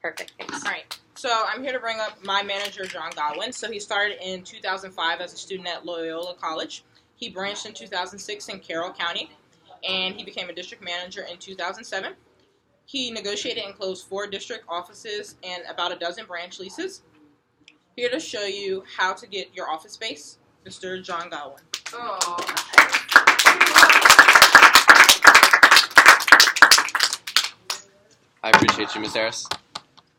Perfect. Thanks. All right. So I'm here to bring up my manager, John Godwin. So he started in 2005 as a student at Loyola College. He branched in 2006 in Carroll County, and he became a district manager in 2007. He negotiated and closed 4 district offices and about a dozen branch leases. Here to show you how to get your office space, Mr. John Godwin. Oh. I appreciate you, Ms. Harris.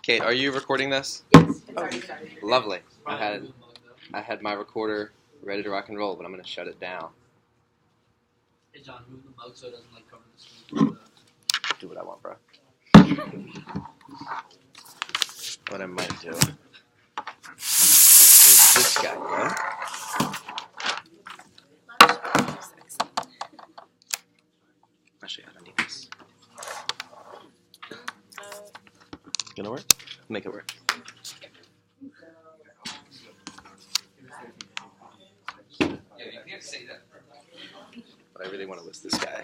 Kate, are you recording this? Yes, it's already started. Lovely. I had my recorder ready to rock and roll, but I'm gonna shut it down. Hey John, move the mug so it doesn't like cover the screen. Do what I want, bro. What I might do is this guy, bro. Actually, I don't need this. Gonna work? Make it work. Yeah, you can't say that. But I really want to list this guy.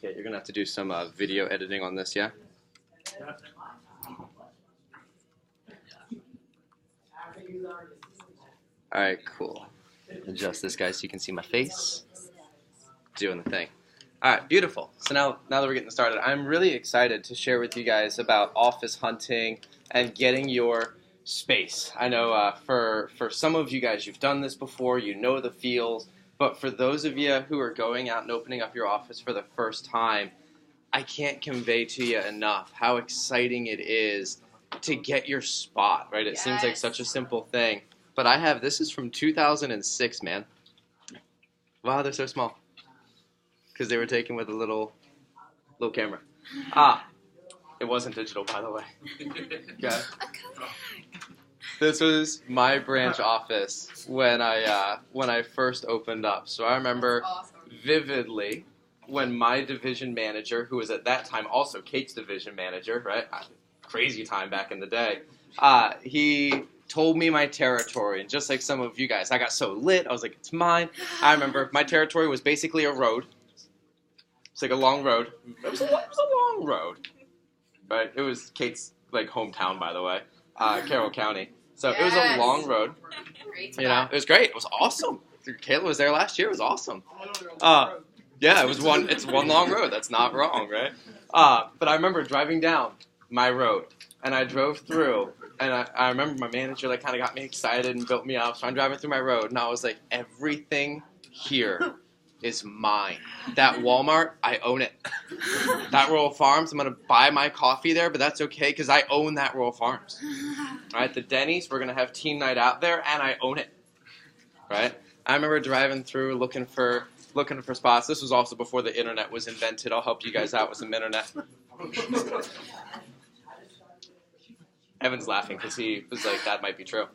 Okay, you're gonna have to do some video editing on this, yeah? Alright, cool. Adjust this guy so you can see my face. Doing the thing. Alright, beautiful. So now that we're getting started, I'm really excited to share with you guys about office hunting and getting your space. I know for some of you guys, you've done this before, you know the feels, but for those of you who are going out and opening up your office for the first time, I can't convey to you enough how exciting it is to get your spot, right? It seems like such a simple thing. But this is from 2006, man. Wow, they're so small. Because they were taken with a little camera. It wasn't digital, by the way. Yeah. This was my branch office when I first opened up. So I remember vividly when my division manager, who was at that time also Kate's division manager, right? Crazy time back in the day. He told me my territory, and just like some of you guys, I got so lit. I was like, it's mine. I remember my territory was basically a road. It's like a long road. It was a long road, right? It was Kate's like hometown, by the way, Carroll County. So it was a long road. You know, it was great. It was awesome. Kayla was there last year. It was awesome. Yeah, it's one long road. That's not wrong, right? But I remember driving down my road, and I drove through. And I remember my manager like kind of got me excited and built me up. So I'm driving through my road, and I was like, everything here is mine. That Walmart, I own it. That Royal Farms, I'm going to buy my coffee there, but that's okay because I own that Royal Farms. Right? The Denny's, we're going to have team night out there, and I own it. Right? I remember driving through looking for spots. This was also before the internet was invented. I'll help you guys out with some internet. Evan's laughing because he was like, that might be true.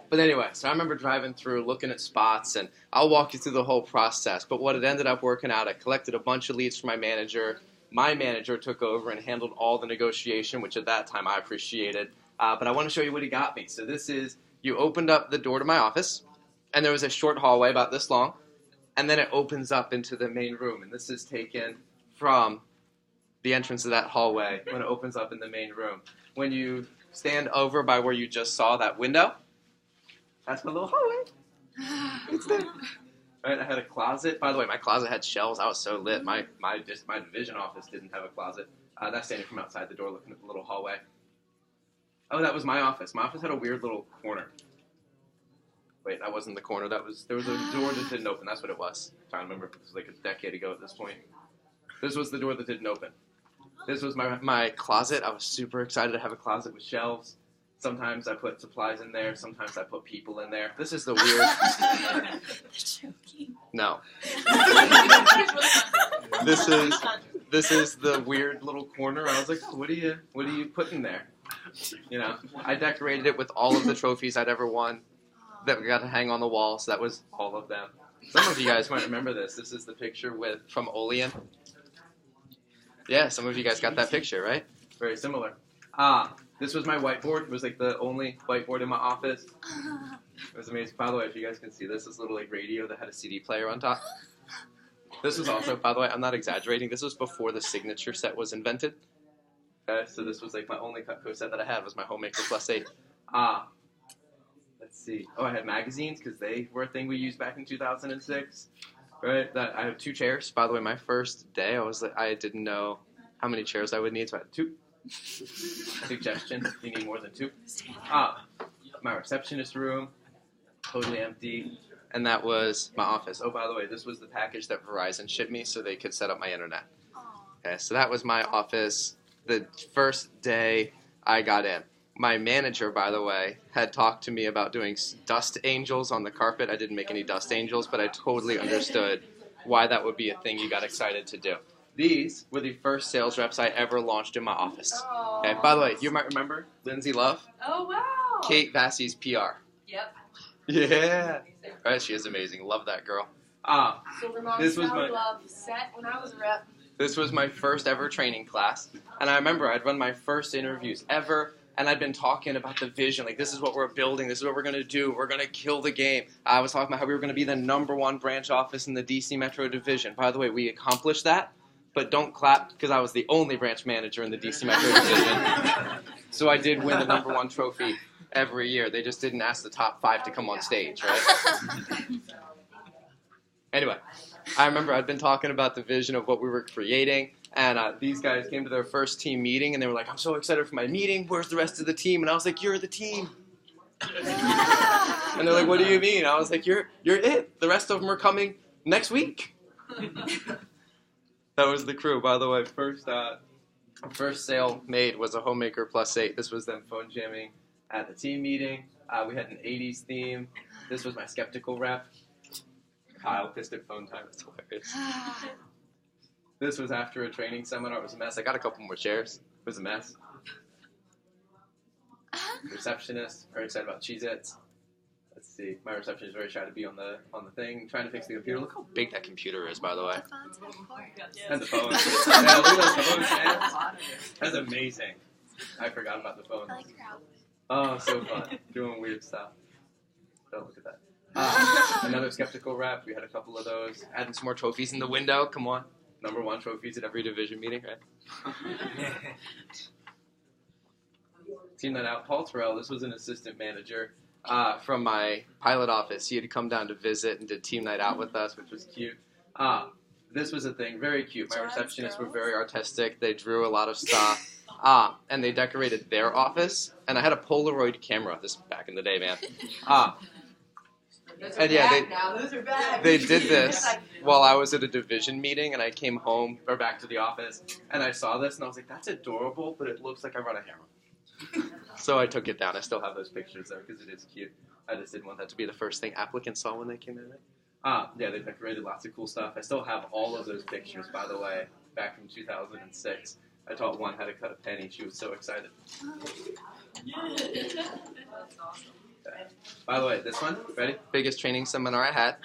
But anyway, so I remember driving through, looking at spots, and I'll walk you through the whole process. But what it ended up working out, I collected a bunch of leads from my manager. My manager took over and handled all the negotiation, which at that time I appreciated. But I want to show you what he got me. So this is, you opened up the door to my office, and there was a short hallway about this long, and then it opens up into the main room. And this is taken from the entrance of that hallway when it opens up in the main room. When you stand over by where you just saw that window, that's my little hallway. It's there. Right, I had a closet. By the way, my closet had shelves. I was so lit. My division office didn't have a closet. That's standing from outside the door looking at the little hallway. Oh, that was my office. My office had a weird little corner. Wait, that wasn't the corner. There was a door that didn't open. That's what it was. I'm trying to remember. It was like a decade ago at this point. This was the door that didn't open. This was my closet. I was super excited to have a closet with shelves. Sometimes I put supplies in there. Sometimes I put people in there. This is the weird... No. This is the weird little corner. I was like, oh, what are you putting there? You know, I decorated it with all of the trophies I'd ever won that we got to hang on the wall. So that was all of them. Some of you guys might remember this. This is the picture from Olean. Yeah, some of you guys got that picture, right? Very similar. This was my whiteboard. It was like the only whiteboard in my office. It was amazing. By the way, if you guys can see this little like radio that had a CD player on top. This was also, by the way, I'm not exaggerating. This was before the signature set was invented. Okay, so this was like my only Cutco set that I had was my Homemaker Plus 8. Let's see. Oh, I had magazines because they were a thing we used back in 2006. Right. That I have 2 chairs. By the way, my first day, I didn't know how many chairs I would need, so I had 2. Suggestion: you need more than 2. My receptionist room, totally empty. And that was my office. Oh, by the way, this was the package that Verizon shipped me so they could set up my internet. Okay, so that was my office the first day I got in. My manager, by the way, had talked to me about doing dust angels on the carpet. I didn't make any dust angels, but I totally understood why that would be a thing you got excited to do. These were the first sales reps I ever launched in my office. Okay, by the way, you might remember Lindsay Love. Oh, wow. Kate Vassey's PR. Yep. Yeah. Right, she is amazing. Love that girl. Silver Mom This was Salad my- Love set when I was a rep. This was my first ever training class, and I remember I'd run my first interviews ever, and I'd been talking about the vision, like this is what we're building, this is what we're going to do, we're going to kill the game. I was talking about how we were going to be the #1 branch office in the DC Metro Division. By the way, we accomplished that, but don't clap because I was the only branch manager in the DC Metro Division. So I did win the #1 trophy every year. They just didn't ask the top 5 to come on stage, right? Anyway, I remember I'd been talking about the vision of what we were creating, and these guys came to their first team meeting, and they were like, I'm so excited for my meeting. Where's the rest of the team? And I was like, you're the team. And they're like, what do you mean? I was like, you're it. The rest of them are coming next week. That was the crew, by the way. First sale made was a Homemaker Plus 8. This was them phone jamming at the team meeting. We had an 80s theme. This was my skeptical rep. Kyle pissed at phone time. It's hilarious. This was after a training seminar. It was a mess. I got a couple more chairs. It was a mess. Receptionist, very excited about Cheez-Its. Let's see. My receptionist is very shy to be on the thing, trying to fix the computer. Look how big that computer is, by the way. And the phones. Yeah, look at those phones, man. That's amazing. I forgot about the phones. I like your outfit. Oh, so fun. Doing weird stuff. Don't look at that. Another skeptical rep. We had a couple of those. Adding some more trophies in the window. Come on. #1 trophies at every division meeting, right? Team that out. Paul Terrell. This was an assistant manager from my pilot office. He had come down to visit and did team night out with us, which was cute. This was a thing. Very cute. My receptionists were very artistic. They drew a lot of stuff. And they decorated their office. And I had a Polaroid camera. This back in the day, man. Those are And yeah, bad now. Those are bad. They did this while I was at a division meeting, and I came home or back to the office, and I saw this, and I was like, "That's adorable, but it looks like I run a hammer." So I took it down. I still have those pictures there because it is cute. I just didn't want that to be the first thing applicants saw when they came in. Yeah, they decorated lots of cool stuff. I still have all of those pictures, by the way, back from 2006. I taught one how to cut a penny. She was so excited. That's awesome. By the way, this one, ready? Biggest training seminar I had.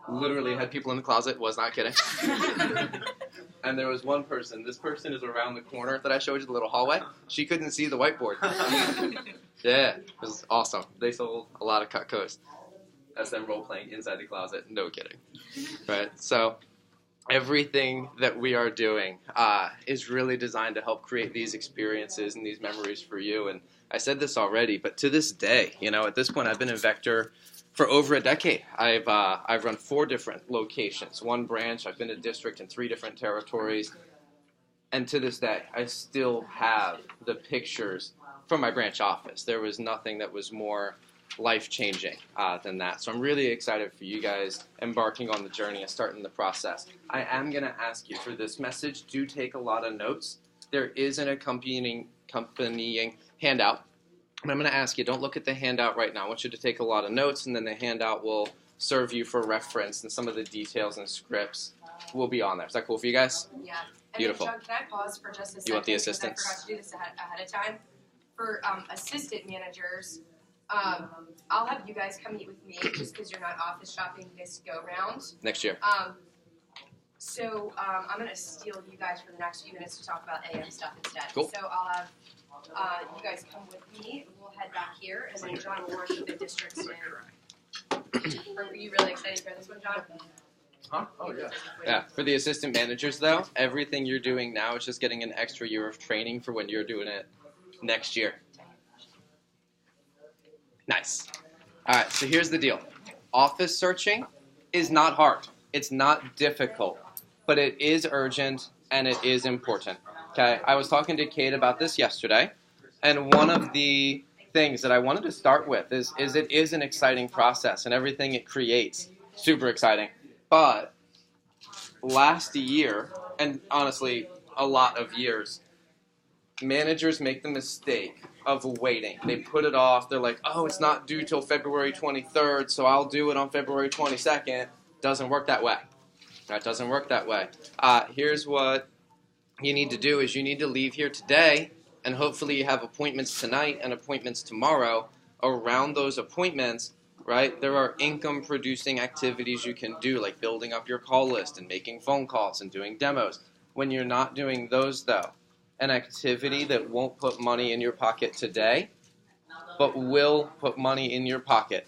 Literally had people in the closet, was not kidding. And there was one person, this person is around the corner that I showed you, the little hallway. She couldn't see the whiteboard. Yeah, it was awesome. They sold a lot of Cutcos. That's them role-playing inside the closet, no kidding. Right, so everything that we are doing is really designed to help create these experiences and these memories for you. And I said this already, but to this day, at this point, I've been in Vector for over a decade. I've run 4 different locations, 1 branch. I've been a district in 3 different territories. And to this day, I still have the pictures from my branch office. There was nothing that was more life-changing than that. So I'm really excited for you guys embarking on the journey and starting the process. I am going to ask you for this message, do take a lot of notes. There is an accompanying handout. And I'm going to ask you, don't look at the handout right now. I want you to take a lot of notes, and then the handout will serve you for reference, and some of the details and scripts will be on there. Is that cool for you guys? Yeah. And Beautiful. Then, John, can I pause for just a second? You want the because assistants? I forgot to do this ahead of time. For assistant managers, I'll have you guys come meet with me just because you're not office shopping this go-round. Next year. So I'm going to steal you guys for the next few minutes to talk about AM stuff instead. Cool. So I'll have you guys come with me. We'll head back here, and then John will work with the districts. Are you really excited for this one, John? Huh? Oh, yeah. Yeah, for the assistant managers, though, everything you're doing now is just getting an extra year of training for when you're doing it next year. Nice. All right, so here's the deal. Office searching is not hard. It's not difficult, but it is urgent and it is important. Okay, I was talking to Kate about this yesterday, and one of the things that I wanted to start with is it is an exciting process and everything it creates. Super exciting. But last year, and honestly, a lot of years, managers make the mistake of waiting. They put it off. They're like, oh, it's not due till February 23rd, so I'll do it on February 22nd. Doesn't work that way. That doesn't work that way. Here's what you need to do is you need to leave here today, and hopefully you have appointments tonight and appointments tomorrow. Around those appointments, right, there are income-producing activities you can do, like building up your call list and making phone calls and doing demos. When you're not doing those, though, an activity that won't put money in your pocket today, but will put money in your pocket,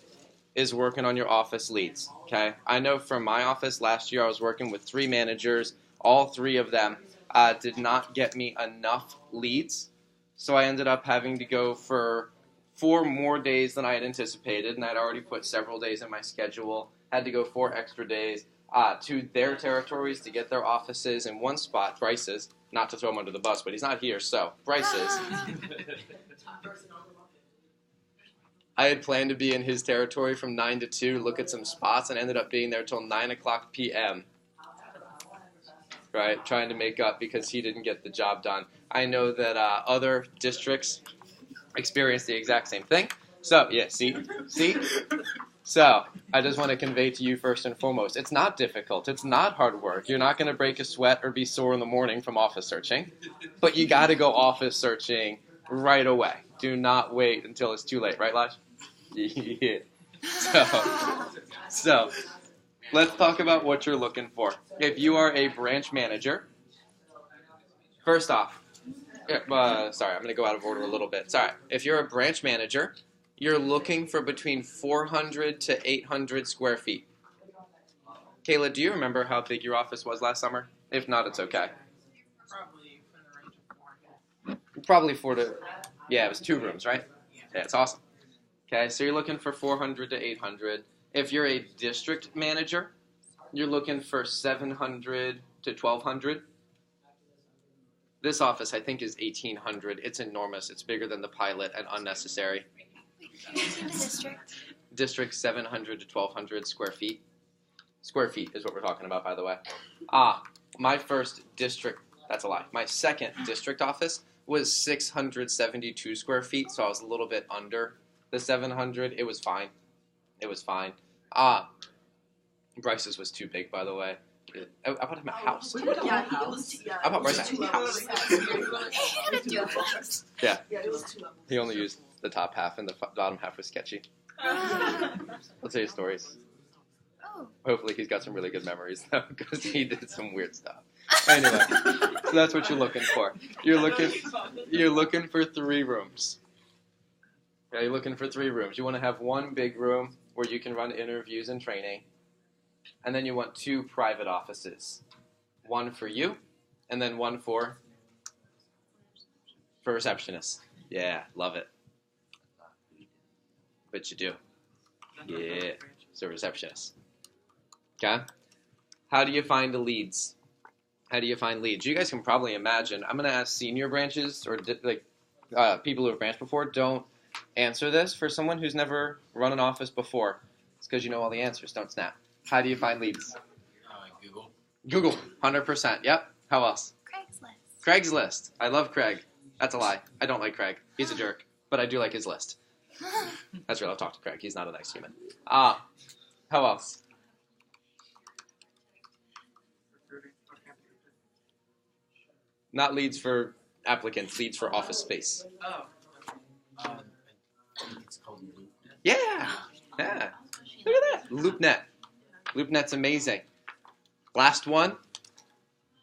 is working on your office leads, okay? I know from my office last year I was working with 3 managers. All 3 of them did not get me enough leads, so I ended up having to go for 4 more days than I had anticipated, and I'd already put several days in my schedule. Had to go 4 extra days to their territories to get their offices in one spot, Bryce's. Not to throw him under the bus, but he's not here, so Bryce's. I had planned to be in his territory from 9 to 2, look at some spots, and ended up being there till 9 o'clock p.m. Right, trying to make up because he didn't get the job done. I know that other districts experience the exact same thing. So, yeah, see? So, I just want to convey to you first and foremost, it's not difficult. It's not hard work. You're not going to break a sweat or be sore in the morning from office searching. But you got to go office searching right away. Do not wait until it's too late. Right, Lash? Yeah. So, let's talk about what you're looking for. If you are a branch manager, first off, sorry, I'm going to go out of order a little bit. Sorry. If you're a branch manager, you're looking for between 400 to 800 square feet. Kayla, do you remember how big your office was last summer? If not, it's okay. Probably in the range of 400. Probably 4 to, yeah, it was 2 rooms, right? Yeah, it's awesome. Okay, so you're looking for 400 to 800. If you're a district manager, you're looking for 700 to 1,200. This office, I think, is 1,800. It's enormous. It's bigger than the pilot and unnecessary. District 700 to 1,200 square feet. Square feet is what we're talking about, by the way. My first district, that's a lie. My second district office was 672 square feet, so I was a little bit under the 700. It was fine. It was fine. Bryce's was too big, by the way. I bought him a house. Yeah, it was two. Yeah, I bought Bryce a house. Yeah. Yeah, it was 2 levels. He only used the top half, and the bottom half was sketchy. I'll tell you stories. Oh. Hopefully he's got some really good memories, though, because he did some weird stuff. Anyway, so that's what you're looking for. You're looking for 3 rooms. Yeah, you're looking for 3 rooms. You want to have 1 big room where you can run interviews and training, and then you want 2 private offices. 1 for you, and then 1 for receptionists. Yeah, love it. But you do. Yeah, so receptionist. Okay? How do you find the leads? How do you find leads? You guys can probably imagine. I'm going to ask senior branches or people who have branched before. Don't answer this for someone who's never run an office before. It's because you know all the answers. Don't snap. How do you find leads? Google. Google, 100%. Yep. How else? Craigslist. Craigslist. I love Craig. That's a lie. I don't like Craig. He's a jerk. But I do like his list. That's real. I'll talk to Craig. He's not a nice human. How else? Not leads for applicants, leads for office space. Oh. I think it's called LoopNet. Yeah. Look at that. LoopNet. LoopNet's amazing. Last one.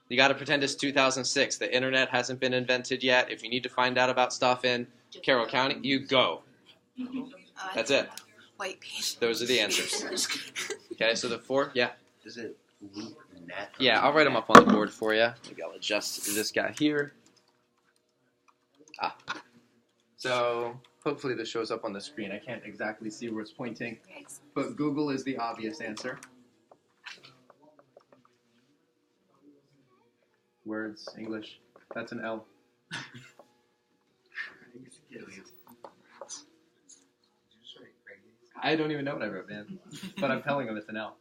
You got to pretend it's 2006. The internet hasn't been invented yet. If you need to find out about stuff in Carroll County, you go. That's it. White page. Those are the answers. Okay, so the 4, yeah. Is it LoopNet? Yeah, I'll write them up on the board for you. Maybe I'll adjust this guy here. So hopefully this shows up on the screen. I can't exactly see where it's pointing, but Google is the obvious answer. Words, English. That's an L. I don't even know what I wrote, man. But I'm telling them it's an L.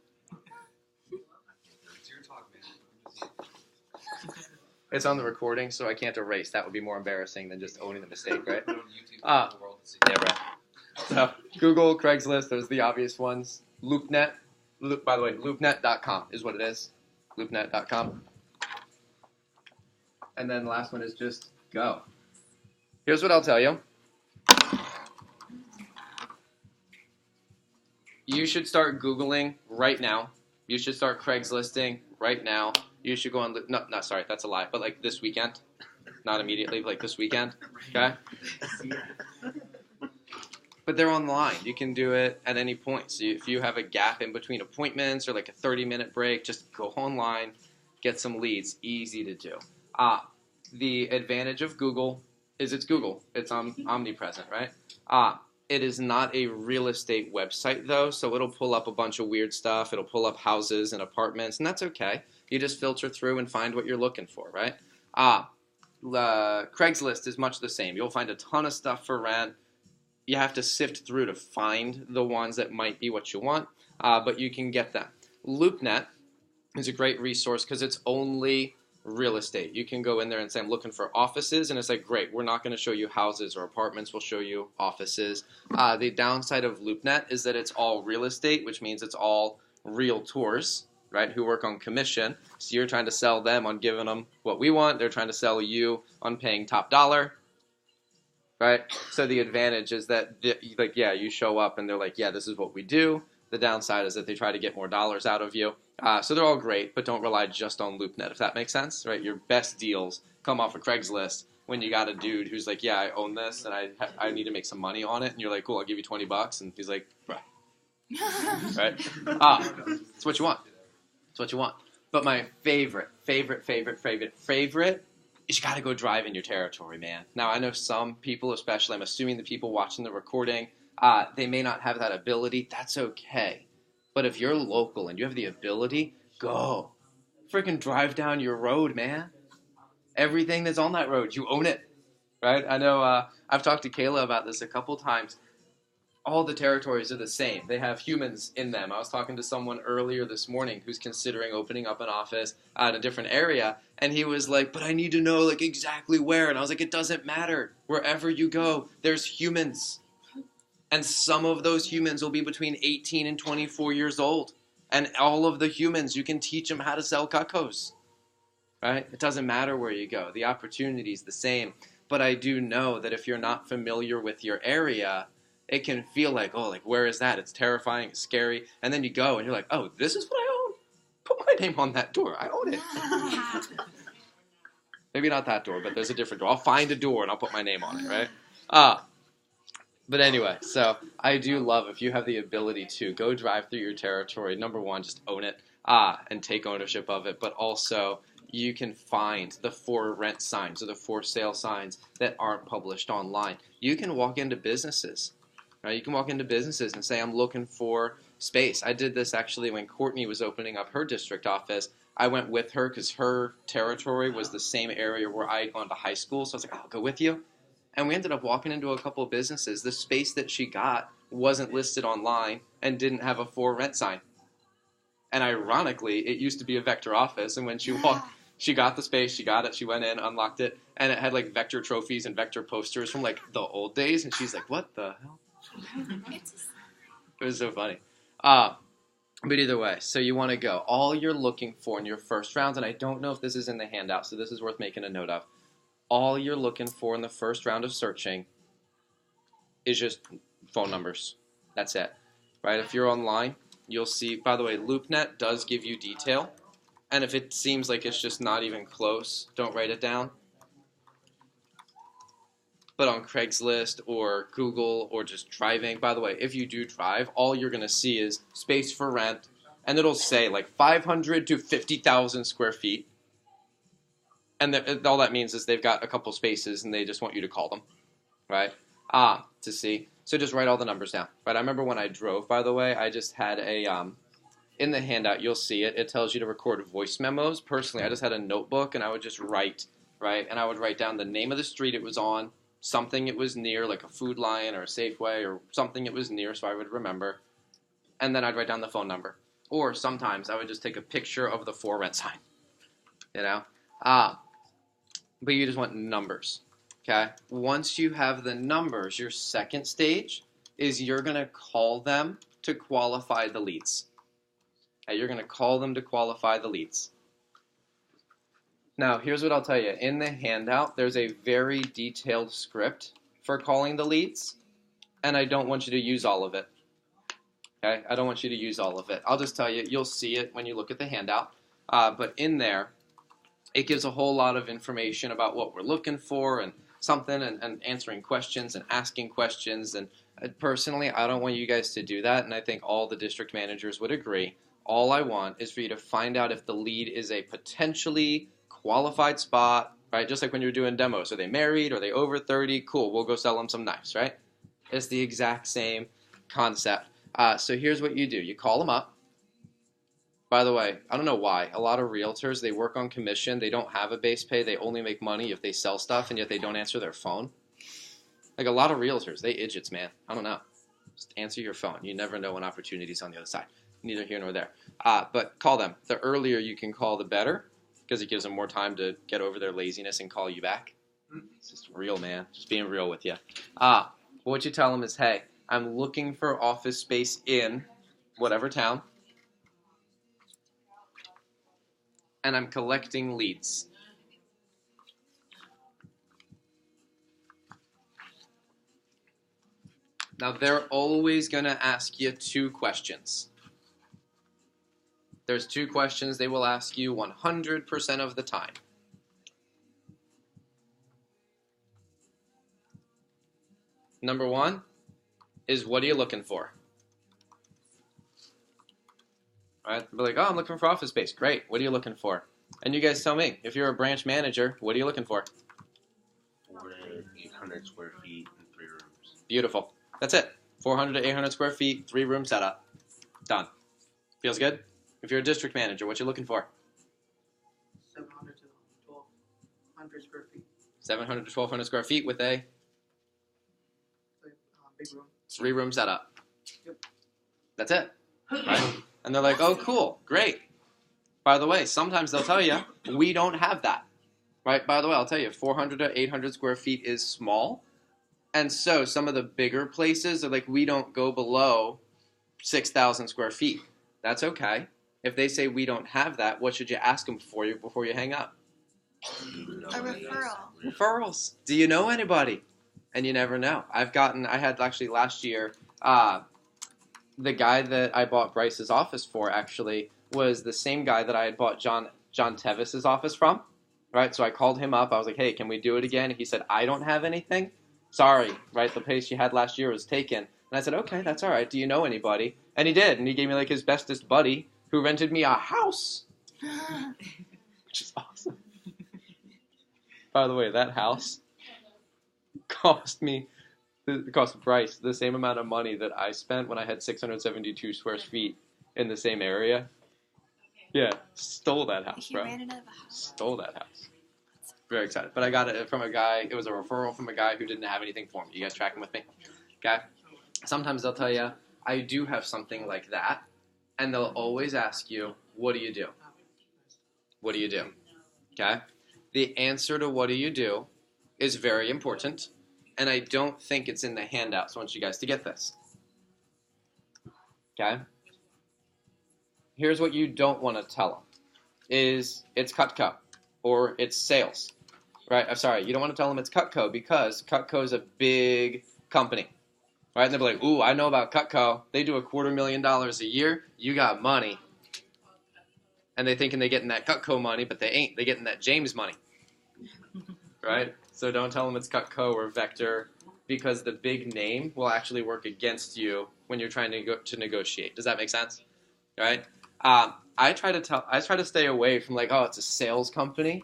It's on the recording, so I can't erase. That would be more embarrassing than just owning the mistake, right? Yeah, right. So Google, Craigslist, those are the obvious ones. LoopNet. By the way, LoopNet.com is what it is. LoopNet.com. And then the last one is just go. Here's what I'll tell you. You should start Googling right now. You should start Craigslisting right now. You should go on. No, sorry, that's a lie. But like this weekend, not immediately, like this weekend. Okay. But they're online. You can do it at any point. So if you have a gap in between appointments or like a 30-minute break, just go online, get some leads. Easy to do. The advantage of Google is it's Google. It's omnipresent, right? It is not a real estate website, though, so it'll pull up a bunch of weird stuff. It'll pull up houses and apartments, and that's okay. You just filter through and find what you're looking for, right? Craigslist is much the same. You'll find a ton of stuff for rent. You have to sift through to find the ones that might be what you want, but you can get them. LoopNet is a great resource because it's only real estate. You can go in there and say, I'm looking for offices, and it's like, great, we're not going to show you houses or apartments, we'll show you offices. The downside of LoopNet is that it's all real estate, which means it's all realtors, right, who work on commission. So you're trying to sell them on giving them what we want. They're trying to sell you on paying top dollar, right? So the advantage is that, you show up and they're like, yeah, this is what we do. The downside is that they try to get more dollars out of you. So they're all great, but don't rely just on LoopNet, if that makes sense, right? Your best deals come off of Craigslist when you got a dude who's like, yeah, I own this, and I need to make some money on it. And you're like, cool, I'll give you $20. And he's like, bruh. Right? It's what you want. It's what you want. But my favorite is you got to go drive in your territory, man. Now, I know some people, especially, I'm assuming the people watching the recording, they may not have that ability. That's okay. But if you're local and you have the ability, go. Freaking drive down your road, man. Everything that's on that road, you own it, right? I know I've talked to Kayla about this a couple times. All the territories are the same. They have humans in them. I was talking to someone earlier this morning who's considering opening up an office at a different area, and he was like, but I need to know like exactly where. And I was like, it doesn't matter. Wherever you go, there's humans. And some of those humans will be between 18 and 24 years old. And all of the humans, you can teach them how to sell Cutcos. Right? It doesn't matter where you go. The opportunity is the same. But I do know that if you're not familiar with your area, it can feel like, oh, like, where is that? It's terrifying, it's scary. And then you go and you're like, oh, this is what I own? Put my name on that door. I own it. Maybe not that door, but there's a different door. I'll find a door and I'll put my name on it, right? But anyway, so I do love if you have the ability to go drive through your territory. Number one, just own it and take ownership of it. But also, you can find the for rent signs or the for sale signs that aren't published online. You can walk into businesses. Right? You can walk into businesses and say, I'm looking for space. I did this actually when Courtney was opening up her district office. I went with her because her territory was the same area where I had gone to high school. So I was like, I'll go with you. And we ended up walking into a couple of businesses. The space that she got wasn't listed online and didn't have a for rent sign. And ironically, it used to be a Vector office. And when she walked, she got the space, she got it, she went in, unlocked it, and it had like Vector trophies and Vector posters from like the old days. And she's like, what the hell? It was so funny. But either way, so you want to go. All you're looking for in your first round, and I don't know if this is in the handout, so this is worth making a note of. All you're looking for in the first round of searching is just phone numbers. That's it. Right? If you're online, you'll see, by the way, LoopNet does give you detail. And if it seems like it's just not even close, don't write it down. But on Craigslist or Google or just driving, by the way, if you do drive, all you're going to see is space for rent, and it'll say like 500 to 50,000 square feet. And all that means is they've got a couple spaces and they just want you to call them, right? To see. So just write all the numbers down, right? I remember when I drove, by the way, I just had in the handout, you'll see it. It tells you to record voice memos. Personally, I just had a notebook and I would just write, right? And I would write down the name of the street it was on, something it was near, like a Food Lion or a Safeway or something it was near so I would remember. And then I'd write down the phone number. Or sometimes I would just take a picture of the for rent sign, you know? But you just want numbers, okay? Once you have the numbers, your second stage is you're going to call them to qualify the leads. Okay, you're going to call them to qualify the leads. Now, here's what I'll tell you. In the handout, there's a very detailed script for calling the leads, and I don't want you to use all of it. Okay? I don't want you to use all of it. I'll just tell you, you'll see it when you look at the handout, but in there, it gives a whole lot of information about what we're looking for and something and answering questions and asking questions. And personally, I don't want you guys to do that, and I think all the district managers would agree. All I want is for you to find out if the lead is a potentially qualified spot, right? Just like when you're doing demos. Are they married? Are they over 30? Cool, we'll go sell them some knives, right? It's the exact same concept. So here's what you do. You call them up. By the way, I don't know why. A lot of realtors, they work on commission. They don't have a base pay. They only make money if they sell stuff, and yet they don't answer their phone. Like a lot of realtors, they idiots, man. I don't know. Just answer your phone. You never know when opportunity's on the other side. Neither here nor there. But call them. The earlier you can call, the better, because it gives them more time to get over their laziness and call you back. It's just real, man. Just being real with you. What you tell them is, hey, I'm looking for office space in whatever town, and I'm collecting leads. Now, they're always going to ask you two questions. There's two questions they will ask you 100% of the time. Number one is, what are you looking for? All right, they'll be like, oh, I'm looking for office space. Great, what are you looking for? And you guys tell me, if you're a branch manager, what are you looking for? 800 square feet and 3 rooms. Beautiful. That's it. 400 to 800 square feet, 3-room setup. Done. Feels good? If you're a district manager, what you looking for? 700 to 1200 square feet. 700 to 1,200 square feet with a Big room. 3-room setup. Yep. That's it. Right? And they're like, oh, cool, great. By the way, sometimes they'll tell you, we don't have that. Right? By the way, I'll tell you, 400 to 800 square feet is small. And so some of the bigger places are like, we don't go below 6,000 square feet. That's okay. If they say we don't have that, what should you ask them for you before you hang up? A referral. Referrals. Do you know anybody? And you never know. I had actually last year, the guy that I bought Bryce's office for actually was the same guy that I had bought John Tevis's office from. Right? So I called him up. I was like, hey, can we do it again? He said, I don't have anything. Sorry, right? The place you had last year was taken. And I said, okay, that's all right. Do you know anybody? And he did. And he gave me like his bestest buddy who rented me a house. Which is awesome. By the way, that house cost Bryce the same amount of money that I spent when I had 672 square feet in the same area. Yeah, stole that house, bro. He ran it out of a house. Stole that house. Very excited. But I got it from a guy. It was a referral from a guy who didn't have anything for me. You guys tracking with me? Okay? Sometimes they'll tell you, I do have something like that. And they'll always ask you, what do you do? What do you do? Okay? The answer to what do you do is very important. And I don't think it's in the handout, so I want you guys to get this. Okay? Here's what you don't want to tell them. Is it's Cutco or it's sales. Right? I'm sorry, you don't want to tell them it's Cutco because Cutco is a big company. Right? And they'll be like, ooh, I know about Cutco. They do $250,000 a year. You got money. and they thinking they getting that Cutco money, but they ain't. They getting that James money, right? So don't tell them it's Cutco or Vector, because the big name will actually work against you when you're trying to negotiate. Does that make sense? Right? I try to stay away from like, oh, it's a sales company,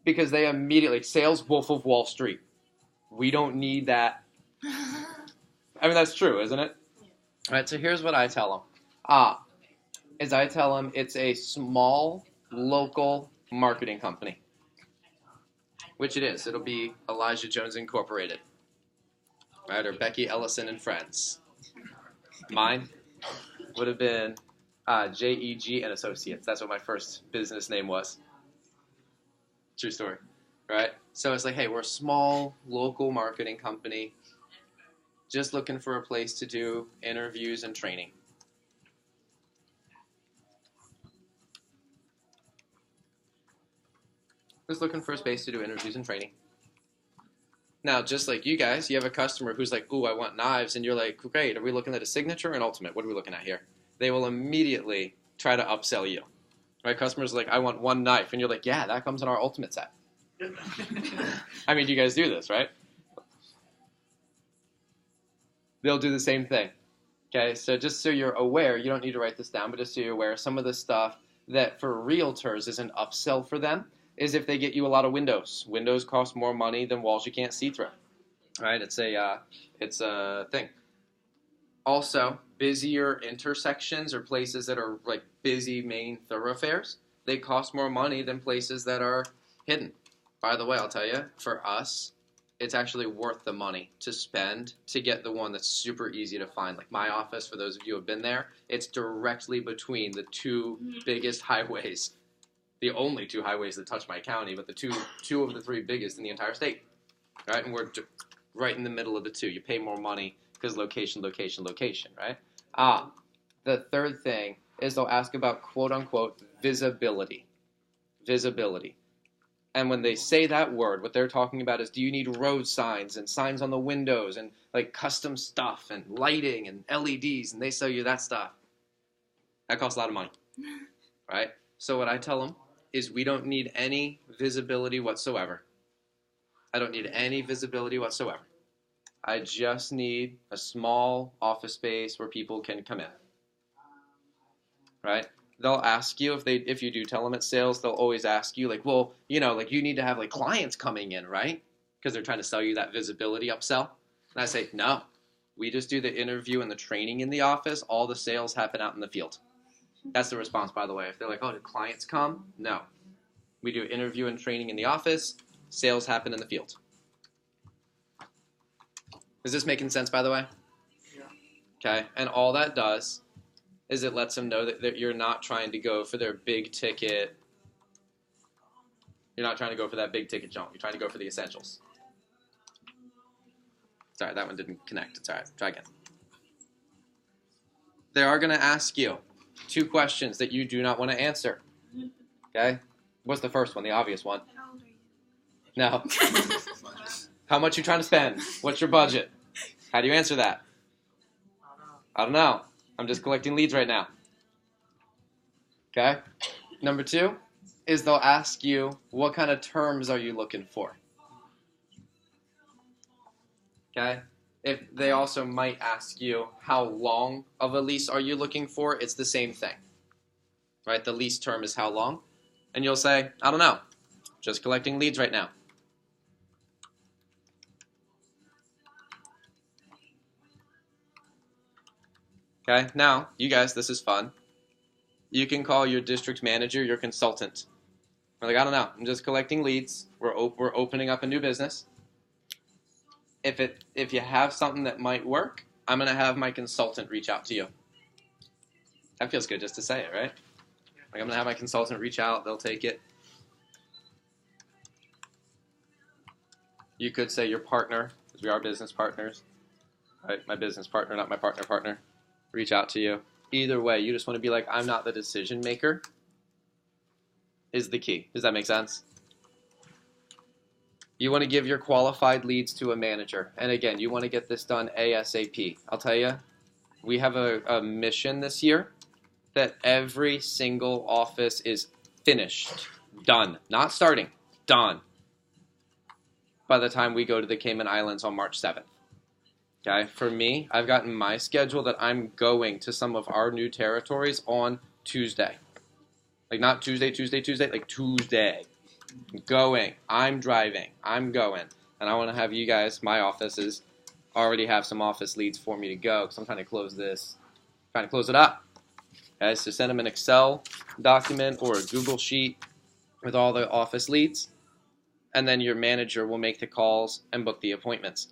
because they immediately sales Wolf of Wall Street. We don't need that. I mean, that's true, isn't it? All right. So here's what I tell them. I tell them it's a small local marketing company, which it is. It'll be Elijah Jones Incorporated, right, or Becky Ellison and Friends. Mine would have been JEG and Associates. That's what my first business name was. True story, right? So it's like, hey, we're a small local marketing company, just looking for a place to do interviews and training. Just looking for a space to do interviews and training. Now, just like you guys, you have a customer who's like, ooh, I want knives, and you're like, great, are we looking at a Signature or an Ultimate? What are we looking at here? They will immediately try to upsell you. Right? Customers are like, I want one knife, and you're like, yeah, that comes in our Ultimate set. I mean, you guys do this, right? They'll do the same thing. Okay, so just so you're aware, you don't need to write this down, but just so you're aware, some of the stuff that for realtors is an upsell for them is if they get you a lot of windows. Windows cost more money than walls you can't see through. Right? It's a thing. Also, busier intersections or places that are like busy main thoroughfares, they cost more money than places that are hidden. By the way, I'll tell you, for us, it's actually worth the money to spend to get the one that's super easy to find. Like my office, for those of you who have been there, it's directly between the two biggest highways. The only two highways that touch my county, but the two of the three biggest in the entire state. Right? And we're right in the middle of the two. You pay more money because location, location, location, right? The third thing is they'll ask about quote-unquote visibility. Visibility. And when they say that word, what they're talking about is, do you need road signs and signs on the windows and like custom stuff and lighting and LEDs, and they sell you that stuff. That costs a lot of money, right? So what I tell them is we don't need any visibility whatsoever. I don't need any visibility whatsoever. I just need a small office space where people can come in, right? They'll ask you if you do tell them it's sales, they'll always ask you like, well, you know, like you need to have like clients coming in, right? Because they're trying to sell you that visibility upsell. And I say, no, we just do the interview and the training in the office. All the sales happen out in the field. That's the response, by the way. If they're like, oh, do clients come? No. We do interview and training in the office. Sales happen in the field. Is this making sense, by the way? Yeah. Okay. And all that does is it lets them know that you're not trying to go for their big ticket. You're not trying to go for that big ticket jump. You're trying to go for the essentials. Sorry, that one didn't connect. It's all right. Try again. They are going to ask you 2 questions that you do not want to answer. Okay? What's the first one? The obvious one. How old are you? No. How much you trying to spend? What's your budget? How do you answer that? I don't know. I'm just collecting leads right now. Okay? Number 2 is they'll ask you, what kind of terms are you looking for? Okay? If they also might ask you, how long of a lease are you looking for? It's the same thing. Right? The lease term is how long? And you'll say, I don't know. Just collecting leads right now. Okay, now, you guys, this is fun. You can call your district manager your consultant. We're like, I don't know, I'm just collecting leads. We're opening up a new business. If you have something that might work, I'm going to have my consultant reach out to you. That feels good just to say it, right? Like, I'm going to have my consultant reach out. They'll take it. You could say your partner, because we are business partners. Right? My business partner, not my partner. Reach out to you. Either way, you just want to be like, I'm not the decision maker, is the key. Does that make sense? You want to give your qualified leads to a manager. And again, you want to get this done ASAP. I'll tell you, we have a mission this year that every single office is finished, done, not starting, done, by the time we go to the Cayman Islands on March 7th. Okay, for me, I've gotten my schedule that I'm going to some of our new territories on Tuesday. Like not Tuesday, like Tuesday. Going, I'm driving, I'm going. And I want to have you guys, my offices, already have some office leads for me to go because I'm trying to close it up. Okay, so send them an Excel document or a Google sheet with all the office leads, and then your manager will make the calls and book the appointments.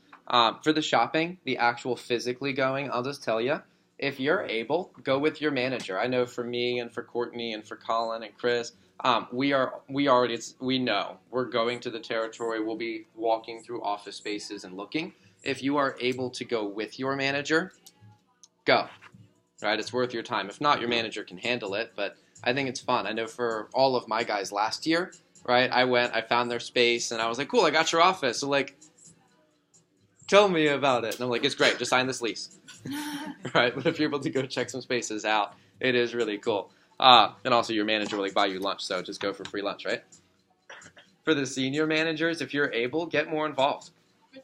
For the shopping, the actual physically going, I'll just tell you, if you're able, go with your manager. I know for me and for Courtney and for Colin and Chris, we know we're going to the territory. We'll be walking through office spaces and looking. If you are able to go with your manager, go. Right, it's worth your time. If not, your manager can handle it, but I think it's fun. I know for all of my guys last year, right, I found their space, and I was like, cool, I got your office. So, like, tell me about it. And I'm like, it's great, just sign this lease. Right, but if you're able to go check some spaces out, it is really cool. And also your manager will, like, buy you lunch, so just go for free lunch, right? For the senior managers, if you're able, get more involved.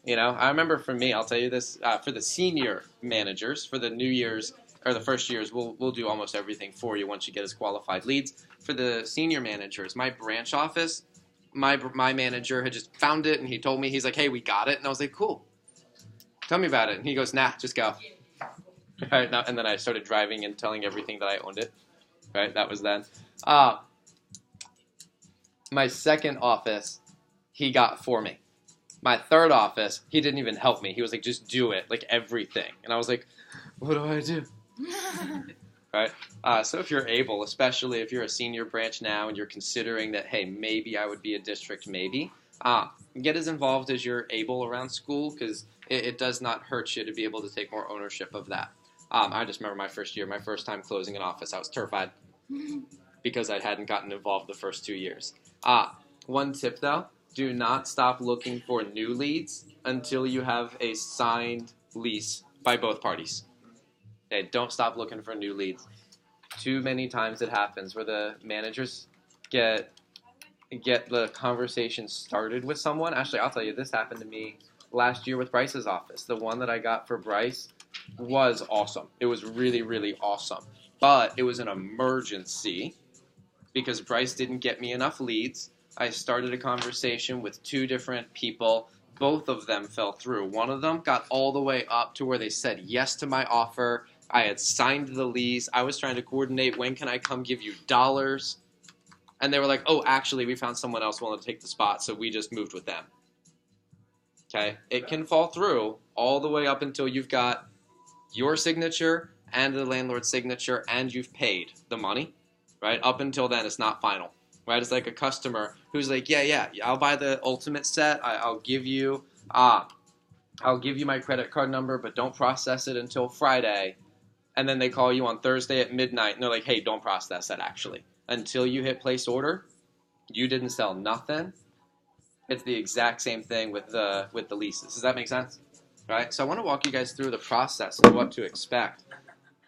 You know, I remember for me, I'll tell you this, for the senior managers, for the New Year's, or the first years, we'll do almost everything for you once you get us qualified leads. For the senior managers, my branch office, my manager had just found it, and he told me, he's like, hey, we got it. And I was like, cool. Tell me about it. And he goes, nah, just go. Right, now, and then I started driving and telling everything that I owned it. Right, that was then. My second office, he got for me. My third office, he didn't even help me. He was like, just do it, like everything. And I was like, what do I do? Right? So if you're able, especially if you're a senior branch now and you're considering that, hey, maybe I would be a district, maybe, get as involved as you're able around school because it does not hurt you to be able to take more ownership of that. I just remember my first year, my first time closing an office, I was terrified because I hadn't gotten involved the first 2 years. One tip, though, do not stop looking for new leads until you have a signed lease by both parties. Okay, don't stop looking for new leads. Too many times it happens where the managers get the conversation started with someone. Actually, I'll tell you, this happened to me last year with Bryce's office. The one that I got for Bryce was awesome. It was really, really awesome. But it was an emergency because Bryce didn't get me enough leads. I started a conversation with 2 different people. Both of them fell through. One of them got all the way up to where they said yes to my offer. I had signed the lease. I was trying to coordinate, when can I come give you dollars? And they were like, oh, actually, we found someone else willing to take the spot, so we just moved with them. Okay? It can fall through all the way up until you've got your signature and the landlord's signature and you've paid the money, right? Up until then, it's not final, right? It's like a customer who's like, yeah, I'll buy the ultimate set. I'll give you my credit card number, but don't process it until Friday. And then they call you on Thursday at midnight, and they're like, hey, don't process that actually. Until you hit place order, you didn't sell nothing. It's the exact same thing with the leases. Does that make sense? Right? So I want to walk you guys through the process of what to expect.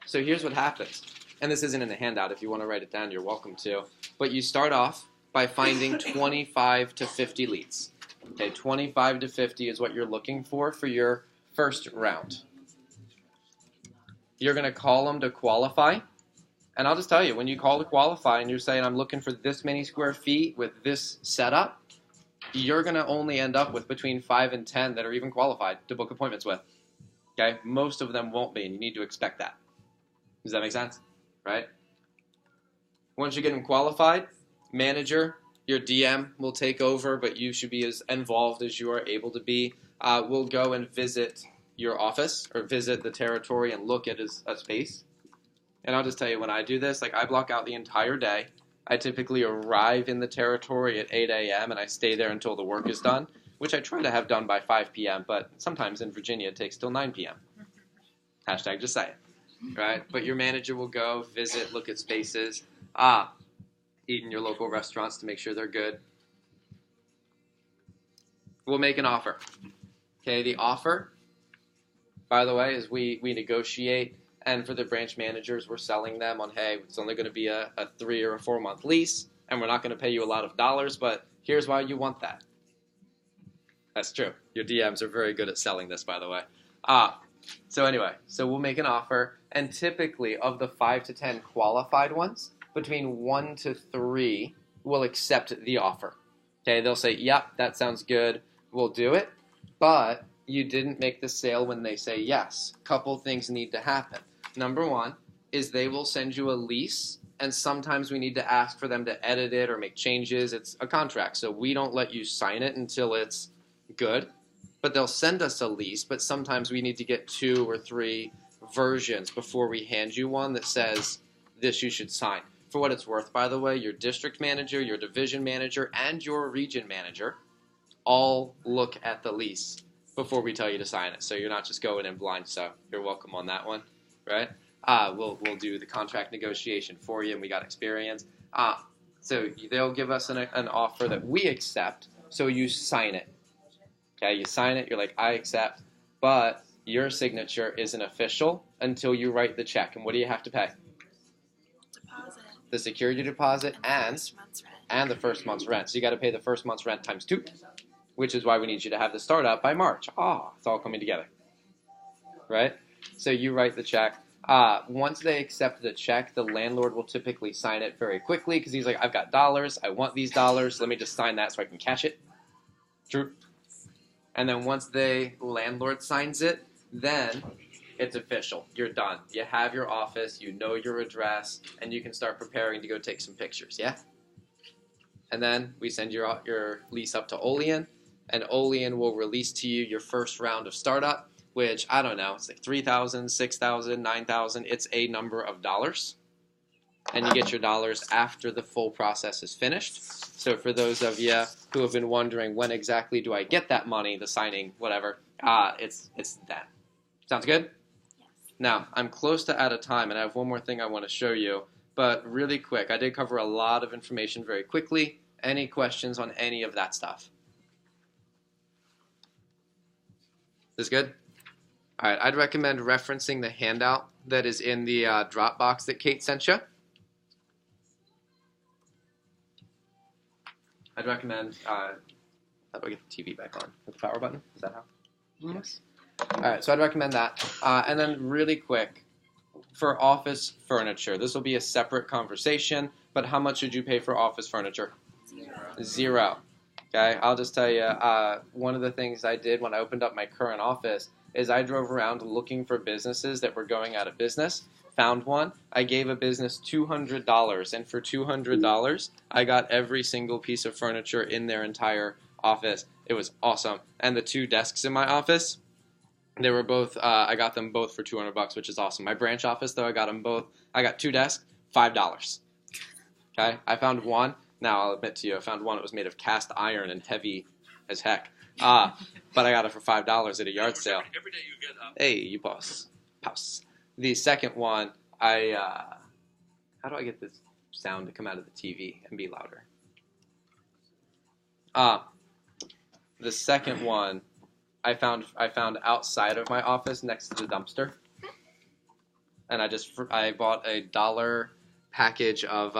So here's what happens. And this isn't in the handout. If you want to write it down, you're welcome to. But you start off by finding 25 to 50 leads. Okay, 25 to 50 is what you're looking for your first round. You're going to call them to qualify. And I'll just tell you, when you call to qualify and you're saying, I'm looking for this many square feet with this setup, you're going to only end up with between 5 and 10 that are even qualified to book appointments with. Okay? Most of them won't be, and you need to expect that. Does that make sense? Right? Once you get them qualified, manager, your DM will take over, but you should be as involved as you are able to be. We'll go and visit your office or visit the territory and look at a space. And I'll just tell you, when I do this, like I block out the entire day. I typically arrive in the territory at 8 a.m. and I stay there until the work is done, which I try to have done by 5 p.m., but sometimes in Virginia it takes till 9 p.m. Hashtag just saying. Right? But your manager will go, visit, look at spaces, eat in your local restaurants to make sure they're good. We'll make an offer. Okay, the offer, by the way, is we negotiate And for the branch managers, we're selling them on, hey, it's only going to be a 3 or a 4 month lease, and we're not going to pay you a lot of dollars, but here's why you want that. That's true. Your DMs are very good at selling this, by the way. So anyway, so we'll make an offer, and typically of the 5 to 10 qualified ones, between 1 to 3 will accept the offer. Okay, they'll say, yep, that sounds good, we'll do it, but you didn't make the sale when they say yes. Couple things need to happen. Number one is they will send you a lease, and sometimes we need to ask for them to edit it or make changes. It's a contract, so we don't let you sign it until it's good. But they'll send us a lease, but sometimes we need to get 2 or 3 versions before we hand you one that says this you should sign. For what it's worth, by the way, your district manager, your division manager, and your region manager all look at the lease before we tell you to sign it. So you're not just going in blind, so you're welcome on that one, right? We'll do the contract negotiation for you, and we got experience. So they'll give us an offer that we accept, so you sign it. Okay, you sign it, you're like, I accept, but your signature isn't official until you write the check. And what do you have to pay? Deposit. The security deposit and First month's rent. the first month's rent. So you got to pay the first month's rent times 2, which is why we need you to have the startup by March. It's all coming together, right? So you write the check. Once they accept the check, the landlord will typically sign it very quickly because he's like, I've got dollars, I want these dollars, let me just sign that so I can cash it. True. And then once the landlord signs it, then it's official. You're done. You have your office, you know your address, and you can start preparing to go take some pictures, yeah? And then we send your lease up to Olean, and Olean will release to you your first round of startup, which, I don't know, it's like $3,000, $6,000, $9,000. It's a number of dollars. And you get your dollars after the full process is finished. So for those of you who have been wondering when exactly do I get that money, the signing, whatever, it's then. Sounds good? Yes. Now, I'm close to out of time, and I have one more thing I want to show you, but really quick. I did cover a lot of information very quickly. Any questions on any of that stuff? This good? All right, I'd recommend referencing the handout that is in the Dropbox that Kate sent you. I'd recommend, how do I get the TV back on? With the power button? Is that how? Yes. All right, so I'd recommend that. And then really quick, for office furniture, this will be a separate conversation, but how much should you pay for office furniture? Zero. Okay, I'll just tell you, one of the things I did when I opened up my current office is I drove around looking for businesses that were going out of business. Found one. I gave a business $200, and for $200, I got every single piece of furniture in their entire office. It was awesome. And the 2 desks in my office, they were both. I got them both for $200, which is awesome. My branch office, though, I got them both. I got 2 desks, $5. Okay, I found one. Now I'll admit to you, I found one that was made of cast iron and heavy as heck. But I got it for $5 at a yard sale. Every day you get up. Hey, you boss. Pause. The second one, how do I get this sound to come out of the TV and be louder? The second one, I found outside of my office next to the dumpster, and I bought a $1 package of.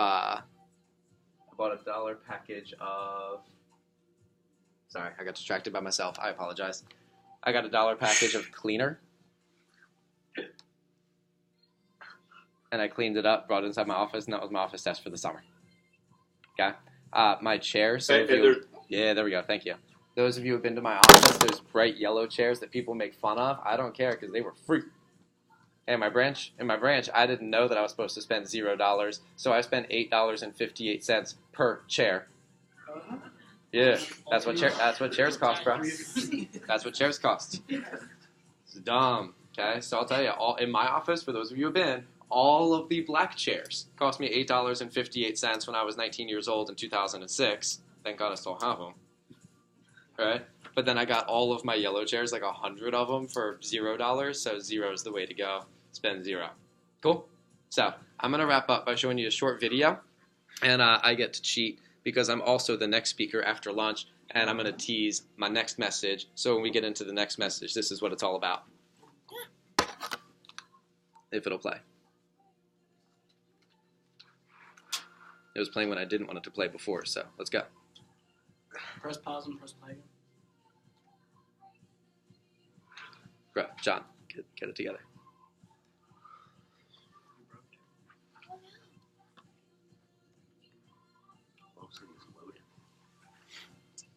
Sorry, I got distracted by myself. I apologize. I got a $1 package of cleaner. And I cleaned it up, brought it inside my office, and that was my office desk for the summer. Okay? My chairs. Yeah, there we go. Thank you. Those of you who have been to my office, there's bright yellow chairs that people make fun of. I don't care because they were free. And in my branch, I didn't know that I was supposed to spend $0, so I spent $8.58 per chair. Yeah, that's what chairs cost, bro. That's what chairs cost. It's dumb. Okay, so I'll tell you, in my office, for those of you who have been, all of the black chairs cost me $8.58 when I was 19 years old in 2006. Thank God I still have them. Right? But then I got all of my yellow chairs, like 100 of them, for $0. So 0 is the way to go. Spend 0. Cool? So I'm going to wrap up by showing you a short video. And I get to cheat because I'm also the next speaker after lunch. And I'm going to tease my next message. So when we get into the next message, this is what it's all about. if it'll play. It was playing when I didn't want it to play before, so let's go. Press pause and press play again. Bro, John, get it together.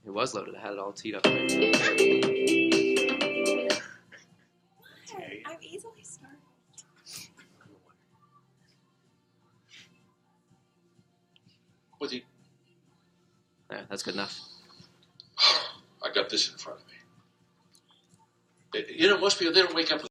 It was loaded. I had it all teed up. What? I'm easily startled. With you. There, that's good enough. I got this in front of me. You know, most people, they don't wake up with